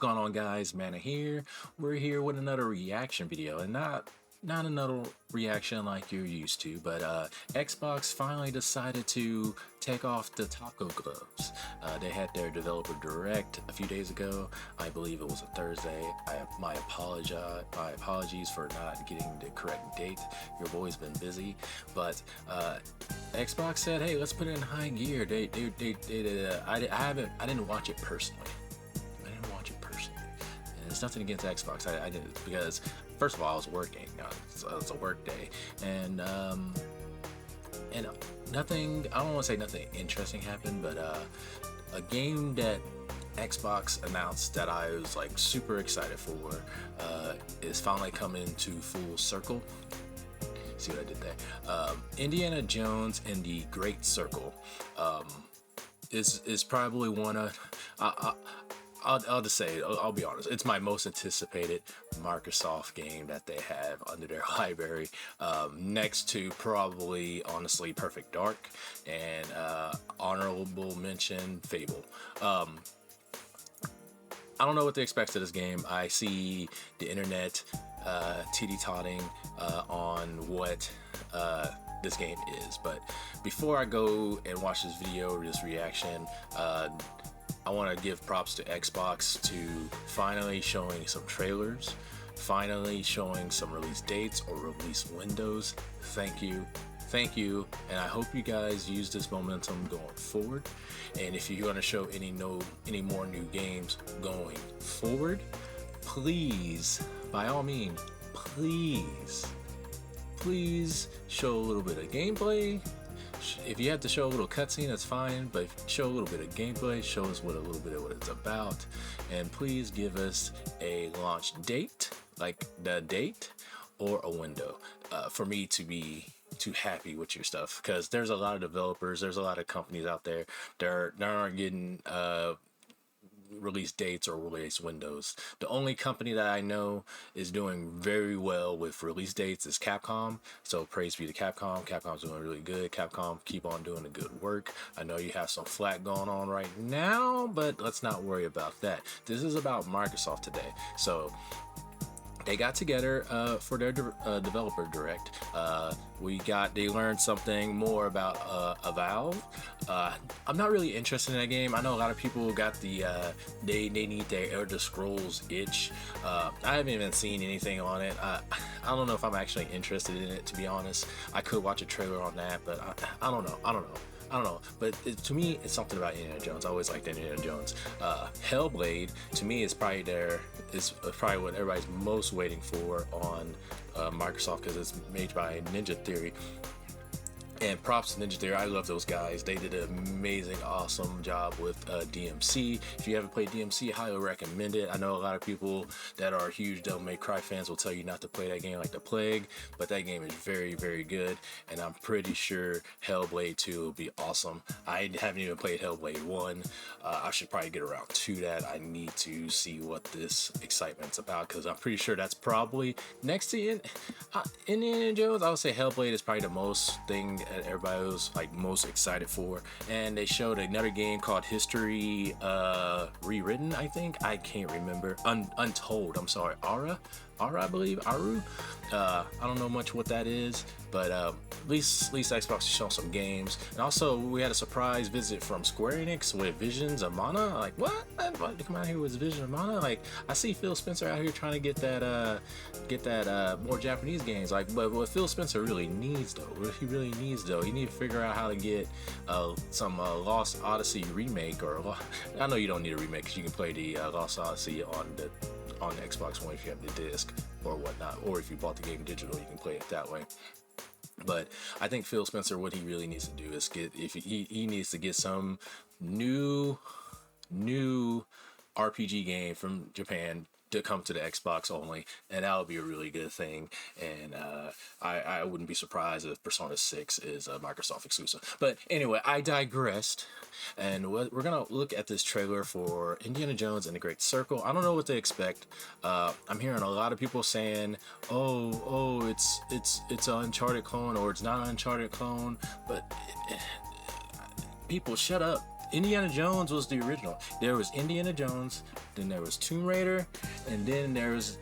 going on, guys? Mana here. We're here with another reaction video, and not another reaction like you're used to, but Xbox finally decided to take off the taco gloves. They had their developer direct a few days ago. I believe it was a Thursday. My apologies for not getting the correct date. Your boy's been busy, but Xbox said, "Hey, let's put it in high gear." I didn't watch it personally. And it's nothing against Xbox. I didn't, because first of all, I was working. It's a work day, and nothing. I don't want to say nothing interesting happened, but a game that Xbox announced that I was like super excited for is finally coming to full circle. See what I did there? Indiana Jones and the Great Circle is probably one of I'll just say, I'll be honest, it's my most anticipated Microsoft game that they have under their library, next to probably, honestly, Perfect Dark and honorable mention Fable. I don't know what to expect of this game. I see the internet titty-totting on what this game is, but before I go and watch this video or this reaction, I want to give props to Xbox to finally showing some trailers, finally showing some release dates or release windows. Thank you, and I hope you guys use this momentum going forward. And if you're going to show any more new games going forward, please, by all means, please show a little bit of gameplay. If you have to show a little cutscene, that's fine, but show a little bit of gameplay, show us a little bit of what it's about, and please give us a launch date, like the date, or a window, for me to be too happy with your stuff, because there's a lot of developers, there's a lot of companies out there that aren't getting release dates or release windows. The only company that I know is doing very well with release dates is Capcom, so praise be to Capcom. Capcom's doing really good. Capcom, keep on doing the good work. I know you have some flack going on right now, but let's not worry about that. This is about Microsoft today. So they got together for their developer direct. They learned something more about Valve. I'm not really interested in that game. I know a lot of people got the they need their Elder Scrolls itch. I haven't even seen anything on it. I don't know if I'm actually interested in it, to be honest. I could watch a trailer on that, but I don't know, but to me, it's something about Indiana Jones. I always liked Indiana Jones. Hellblade, to me, is probably what everybody's most waiting for on Microsoft, because it's made by Ninja Theory. And props to Ninja Theory. I love those guys. They did an amazing, awesome job with DMC. If you haven't played DMC, I highly recommend it. I know a lot of people that are huge Devil May Cry fans will tell you not to play that game like the plague, but that game is very, very good, and I'm pretty sure Hellblade 2 will be awesome. I haven't even played Hellblade 1. I should probably get around to that. I need to see what this excitement's about, because I'm pretty sure that's probably next to Indiana Jones. I would say Hellblade is probably the most thing that everybody was like most excited for. And they showed another game called History Rewritten, I think. I can't remember. Untold, I'm sorry. Ara, I believe. Aru. I don't know much what that is, but at least Xbox showed some games. And also, we had a surprise visit from Square Enix with Visions of Mana. Like, what? To come out here with Vision of Mana? Like, I see Phil Spencer out here trying to get that more Japanese games. Like, but what Phil Spencer really needs, though, he needs to figure out how to get some Lost Odyssey remake, or I know you don't need a remake because you can play the Lost Odyssey on the Xbox One if you have the disc or whatnot, or if you bought the game digital, you can play it that way. But I think Phil Spencer, what he really needs to do is he needs to get some new RPG game from Japan to come to the Xbox only, and that would be a really good thing. And I wouldn't be surprised if Persona 6 is a Microsoft exclusive. But anyway, I digressed, and we're gonna look at this trailer for Indiana Jones and the Great Circle. I don't know what to expect. I'm hearing a lot of people saying, "Oh, it's an Uncharted clone, or it's not an Uncharted clone," but people, shut up. Indiana Jones was the original. There was Indiana Jones, then there was Tomb Raider, and then there was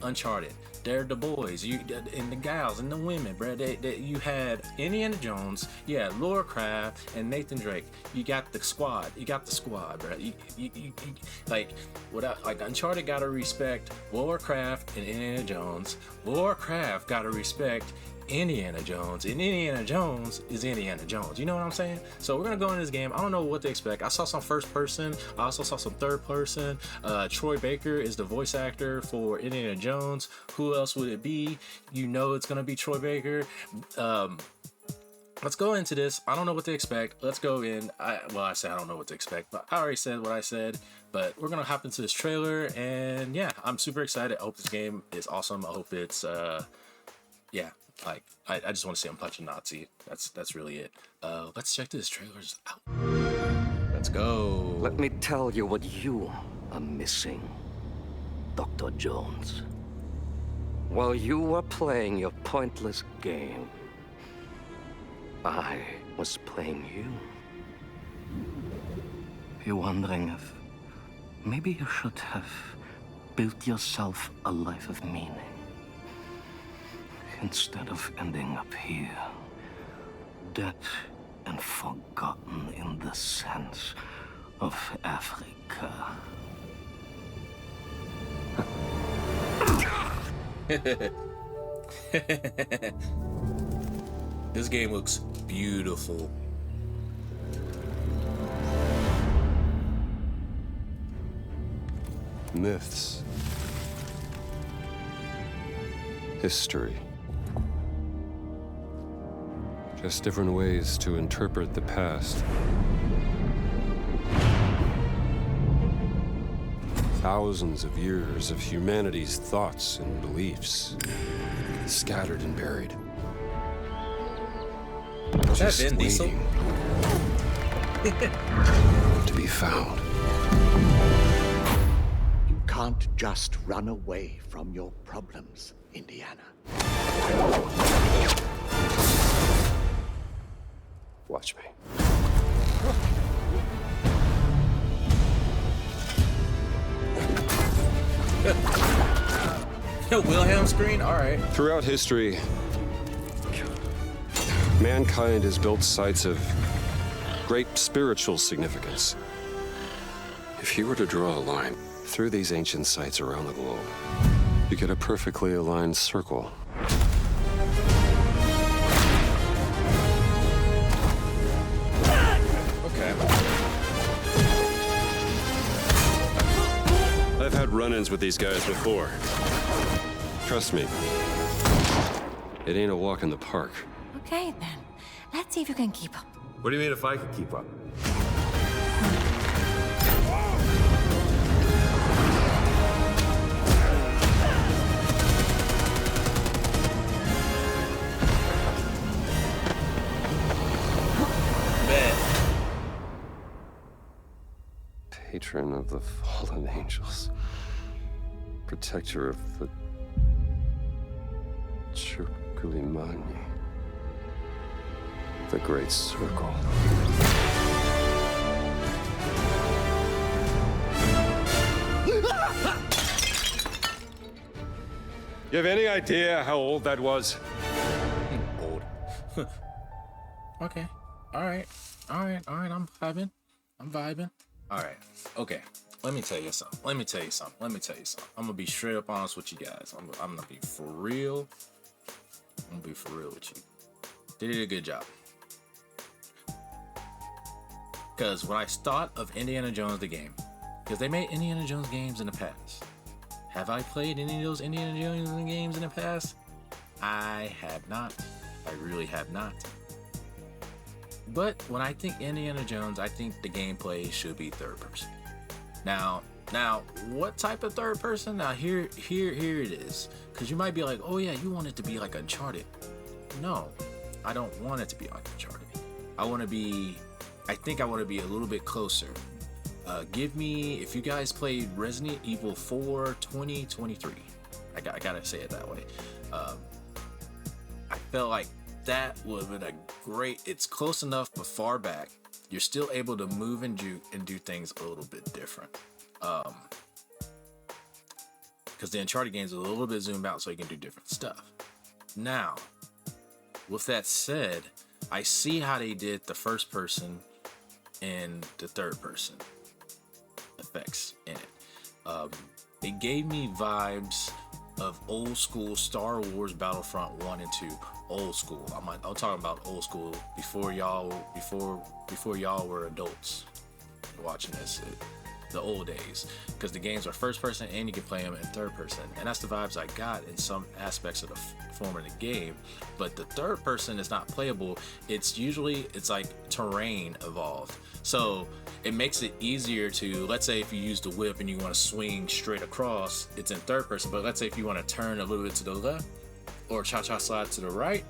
Uncharted. They're the boys, you and the gals and the women, bro. You had Indiana Jones, you had Laura Croft and Nathan Drake. You got the squad. Bro. You like without like Uncharted gotta respect Laura Croft and Indiana Jones. Laura Croft gotta respect Indiana Jones, and Indiana Jones is Indiana Jones. You know what I'm saying? So we're gonna go in this game. I don't know what to expect. I saw some first person. I also saw some third person. Troy Baker is the voice actor for Indiana Jones. Who else would it be? You know it's gonna be Troy Baker. Let's go into this. I don't know what to expect. Let's go in. I said I don't know what to expect, but I already said what I said. But we're gonna hop into this trailer, and yeah, I'm super excited. I hope this game is awesome. I hope it's yeah. Like I just want to see him punch a Nazi. That's really it. Let's check this trailer's out. Let's go. Let me tell you what you are missing, Dr. Jones. While you were playing your pointless game, I was playing you. You're wondering if maybe you should have built yourself a life of meaning, instead of ending up here, dead and forgotten in the sense of Africa. This game looks beautiful. Myths. History. Just different ways to interpret the past. Thousands of years of humanity's thoughts and beliefs, scattered and buried. Just Vin Diesel? waiting to be found. You can't just run away from your problems, Indiana. Watch me. Wilhelm screen? Alright. Throughout history, mankind has built sites of great spiritual significance. If you were to draw a line through these ancient sites around the globe, you get a perfectly aligned circle. Okay. I've had run-ins with these guys before. Trust me, it ain't a walk in the park. Okay, then. Let's see if you can keep up. What do you mean if I could keep up? Patron of the fallen angels. Protector of the Chukulimani. The Great Circle. You have any idea how old that was? Old. Okay. Alright. I'm vibing. Alright. Okay. Let me tell you something. I'm gonna be straight up honest with you guys. I'm gonna be for real. I'm gonna be for real with you. They did a good job. Because when I thought of Indiana Jones the game, because they made Indiana Jones games in the past. Have I played any of those Indiana Jones games in the past? I have not. I really have not. But when I think Indiana Jones, I think the gameplay should be third person. Now, what type of third person? Now, here it is. Because you might be like, oh yeah, you want it to be like Uncharted. No, I don't want it to be like Uncharted. I think I want to be a little bit closer. Give me, if you guys played Resident Evil 4 2023, I gotta say it that way. I felt like that would have been a great, it's close enough but far back. you're still able to move and do things a little bit different. Because the Uncharted games are a little bit zoomed out so you can do different stuff. Now, with that said, I see how they did the first person and the third person effects in it. It gave me vibes of old school Star Wars Battlefront 1 and 2. Old school. I'm talking about old school before y'all were adults watching this. The old days, because the games are first person and you can play them in third person, and that's the vibes I got in some aspects of the form of the game. But the third person is not playable. It's like terrain evolved, so it makes it easier to, let's say if you use the whip and you want to swing straight across, it's in third person. But let's say if you want to turn a little bit to the left or cha-cha slide to the right,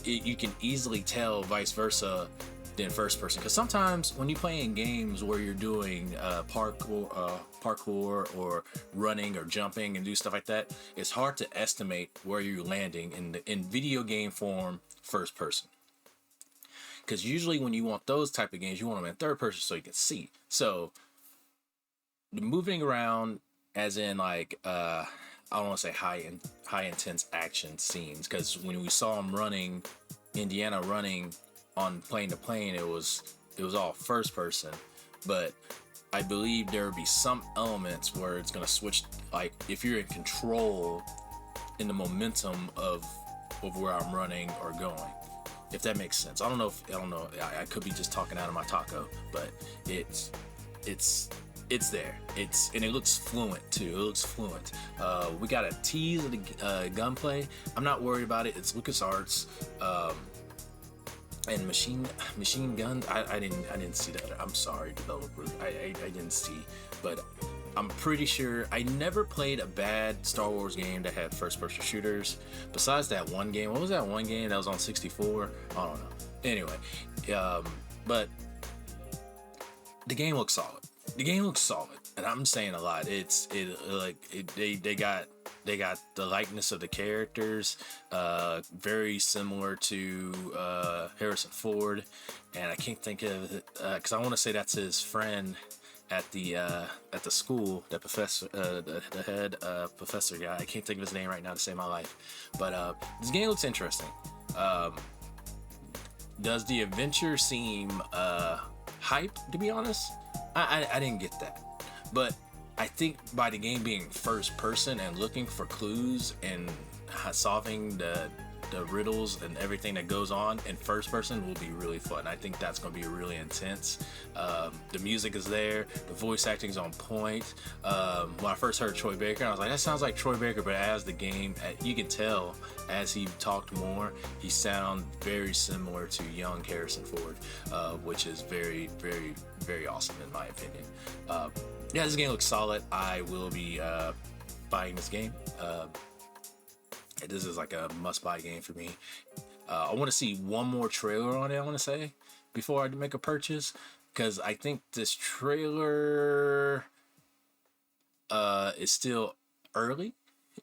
you can easily tell vice versa than first person. Because sometimes when you play in games where you're doing parkour or running or jumping and do stuff like that, it's hard to estimate where you're landing in video game form first person. Because usually when you want those type of games, you want them in third person so you can see. So the moving around, as in like I don't want to say high intense action scenes, because when we saw him running, Indiana running on plane to plane, it was all first person. But I believe there would be some elements where it's gonna switch, like if you're in control in the momentum of where I'm running or going, if that makes sense. I don't know. I could be just talking out of my taco, but it's there. And it looks fluent too. It looks fluent. We got a tease of the gunplay. I'm not worried about it. It's LucasArts. And machine gun, I didn't see that. I'm sorry, developers. I didn't see, but I'm pretty sure I never played a bad Star Wars game that had first-person shooters. Besides that one game, what was that one game that was on 64? I don't know. Anyway, but the game looks solid. And I'm saying a lot. They got the likeness of the characters, very similar to Harrison Ford, and I can't think of it because I want to say that's his friend at the school, the professor, the head professor guy. I can't think of his name right now to save my life, but this game looks interesting. Does the adventure seem hype? To be honest, I didn't get that, but I think by the game being first person and looking for clues and solving the riddles and everything that goes on in first person will be really fun. I think that's going to be really intense. The music is there. The voice acting is on point. When I first heard Troy Baker, I was like, that sounds like Troy Baker, but as the game, you can tell as he talked more, he sounds very similar to young Harrison Ford, which is very, very, very awesome in my opinion. Yeah, this game looks solid. I will be buying this game. This is like a must-buy game for me. I want to see one more trailer on it, I want to say, before I make a purchase, because I think this trailer is still early.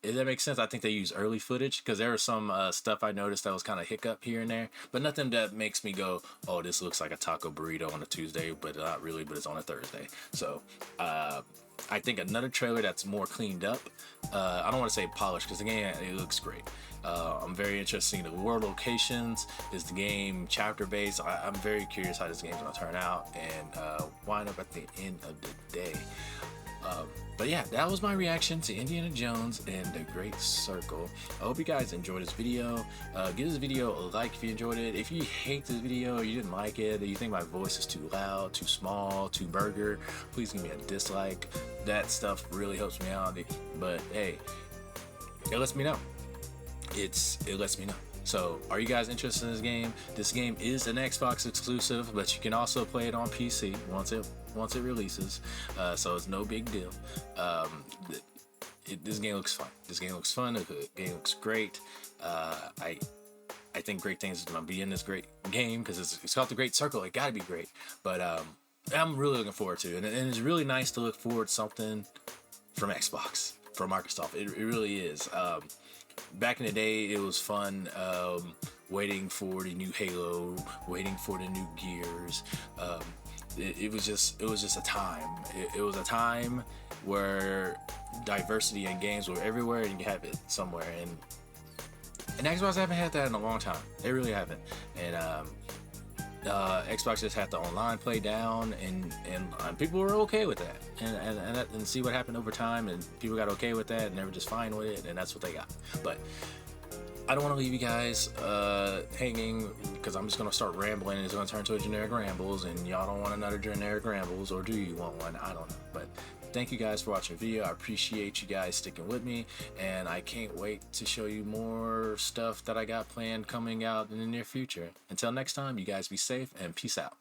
If that makes sense. I think they use early footage, because there was some stuff I noticed that was kind of hiccup here and there, but nothing that makes me go, oh, this looks like a taco burrito on a Tuesday, but not really, but it's on a Thursday. So I think another trailer that's more cleaned up. I don't want to say polished, because the game, it looks great. I'm very interested in the world locations. Is the game chapter based? I'm very curious how this game's gonna turn out and wind up at the end of the day. But yeah, that was my reaction to Indiana Jones and the Great Circle. I hope you guys enjoyed this video. Give this video a like if you enjoyed it. If you hate this video, or you didn't like it, or you think my voice is too loud, too small, too burger, please give me a dislike. That stuff really helps me out. But hey, it lets me know. It lets me know. So, are you guys interested in this game? This game is an Xbox exclusive, but you can also play it on PC once it releases. So it's no big deal. This game looks fun. This game looks fun. The game looks great. I think great things are gonna be in this great game, because it's called the Great Circle. It gotta be great. But I'm really looking forward to it, and it's really nice to look forward to something from Xbox, from Microsoft. It really is. Back in the day, it was fun waiting for the new Halo, waiting for the new Gears. It was just a time. It was a time where diversity in games were everywhere, and you have it somewhere. And Xbox haven't had that in a long time. They really haven't. And Xbox just had the online play down, and people were okay with that. And see what happened over time, and people got okay with that, and they were just fine with it, and that's what they got. But I don't want to leave you guys hanging, because I'm just going to start rambling, and it's going to turn into a generic rambles, and y'all don't want another generic rambles, or do you want one? I don't know. But thank you guys for watching the video. I appreciate you guys sticking with me, and I can't wait to show you more stuff that I got planned coming out in the near future. Until next time, you guys be safe, and peace out.